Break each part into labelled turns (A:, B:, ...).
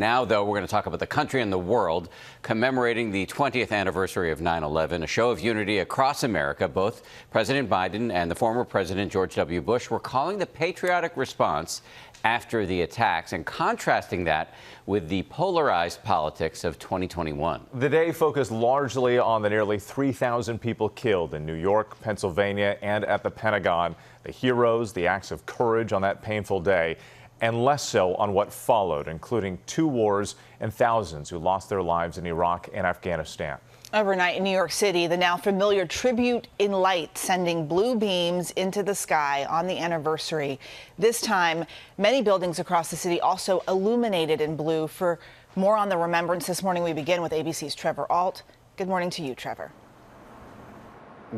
A: Now, though, we're going to talk about the country and the world commemorating the 20th anniversary of 9/11, a show of unity across America. Both President Biden and the former President George W. Bush were calling the patriotic response after the attacks and contrasting that with the polarized politics of 2021.
B: The day focused largely on the nearly 3,000 people killed in New York, Pennsylvania, and at the Pentagon, the heroes, the acts of courage on that painful day, and less so on what followed, including 2 wars and thousands who lost their lives in Iraq and Afghanistan.
C: Overnight in New York City, the now familiar tribute in light sending blue beams into the sky on the anniversary. This time, many buildings across the city also illuminated in blue. For more on the remembrance this morning, we begin with ABC's Trevor Ault. Good morning to you, Trevor.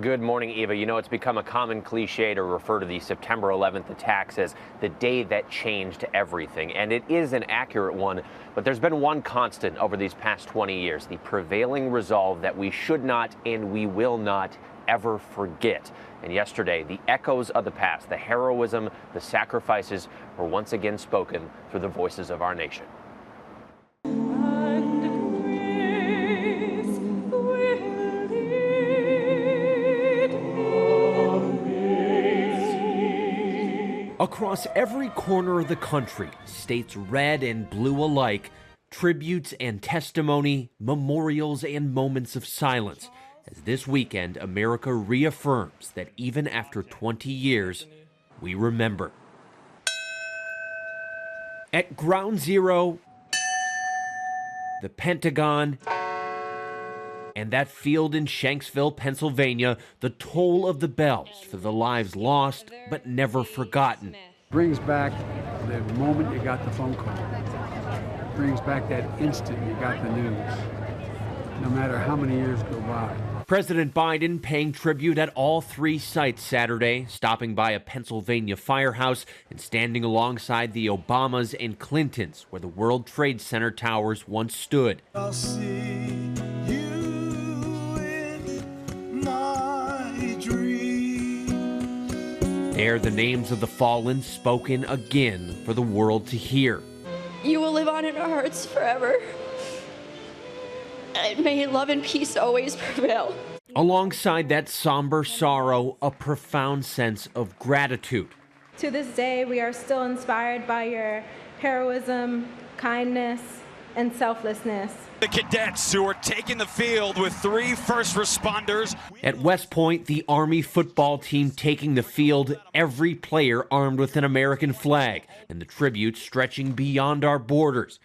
D: Good morning, Eva. You know, it's become a common cliche to refer to the September 11th attacks as the day that changed everything. And it is an accurate one. But there's been one constant over these past 20 years, the prevailing resolve that we should not and we will not ever forget. And yesterday, the echoes of the past, the heroism, the sacrifices were once again spoken through the voices of our nation.
E: Across every corner of the country, states red and blue alike, tributes and testimony, memorials and moments of silence, as this weekend America reaffirms that even after 20 years, we remember. At Ground Zero, the Pentagon, and that field in Shanksville, Pennsylvania, the toll of the bells for the lives lost but never forgotten.
F: Brings back the moment you got the phone call. Brings back that instant you got the news, no matter how many years go by.
E: President Biden paying tribute at all 3 sites Saturday, stopping by a Pennsylvania firehouse and standing alongside the Obamas and Clintons, where the World Trade Center towers once stood.
G: I'll see you in my dream.
E: There, the names of the fallen spoken again for the world to hear.
H: You will live on in our hearts forever. And may love and peace always prevail.
E: Alongside that somber sorrow, a profound sense of gratitude.
I: To this day, we are still inspired by your heroism, kindness, and selflessness.
J: The cadets who are taking the field with 3 first responders.
E: At West Point, the Army football team taking the field, every player armed with an American flag, and the tribute stretching beyond our borders.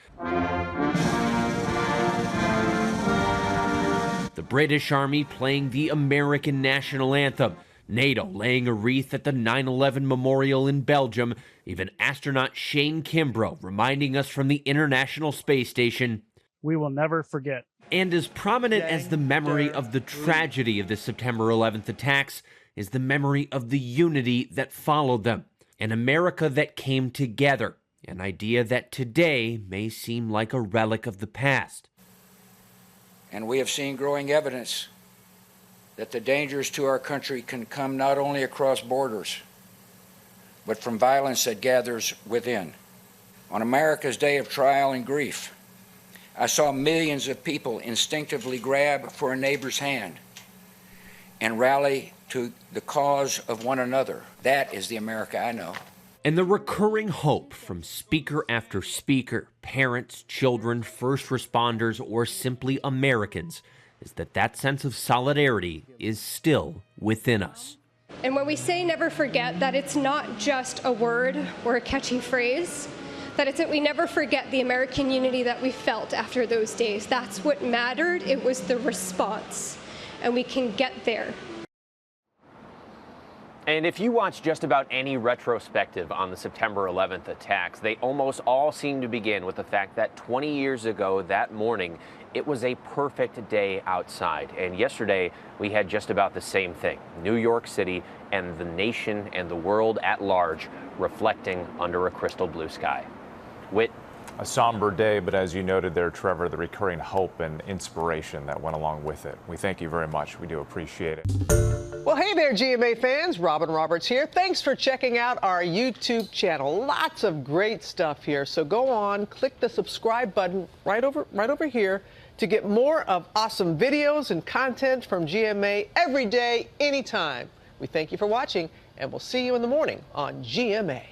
E: The British Army playing the American national anthem, NATO laying a wreath at the 9/11 memorial in Belgium, even astronaut Shane Kimbrough reminding us from the International Space Station,
K: we will never forget.
E: And as prominent as the memory of the tragedy of the September 11th attacks is the memory of the unity that followed them, an America that came together, an idea that today may seem like a relic of the past.
L: And we have seen growing evidence that the dangers to our country can come not only across borders, but from violence that gathers within. On America's day of trial and grief, I saw millions of people instinctively grab for a neighbor's hand and rally to the cause of one another. That is the America I know.
E: And the recurring hope from speaker after speaker, parents, children, first responders, or simply Americans, is that that sense of solidarity is still within us.
H: And when we say never forget, that it's not just a word or a catchy phrase, that it's that we never forget the American unity that we felt after those days. That's what mattered. It was the response, and we can get there.
D: And if you watch just about any retrospective on the September 11th attacks, they almost all seem to begin with the fact that 20 years ago that morning, it was a perfect day outside. And yesterday, we had just about the same thing. New York City and the nation and the world at large reflecting under a crystal blue sky. Whit.
B: A somber day, but as you noted there, Trevor, the recurring hope and inspiration that went along with it. We thank you very much. We do appreciate it.
C: Well, hey,
K: Hey there, GMA fans. Robin Roberts here. Thanks for checking out our YouTube channel. Lots of great stuff here. So go on, click the subscribe button right over here to get more of awesome videos and content from GMA every day, anytime. We thank you for watching, and we'll see you in the morning on GMA.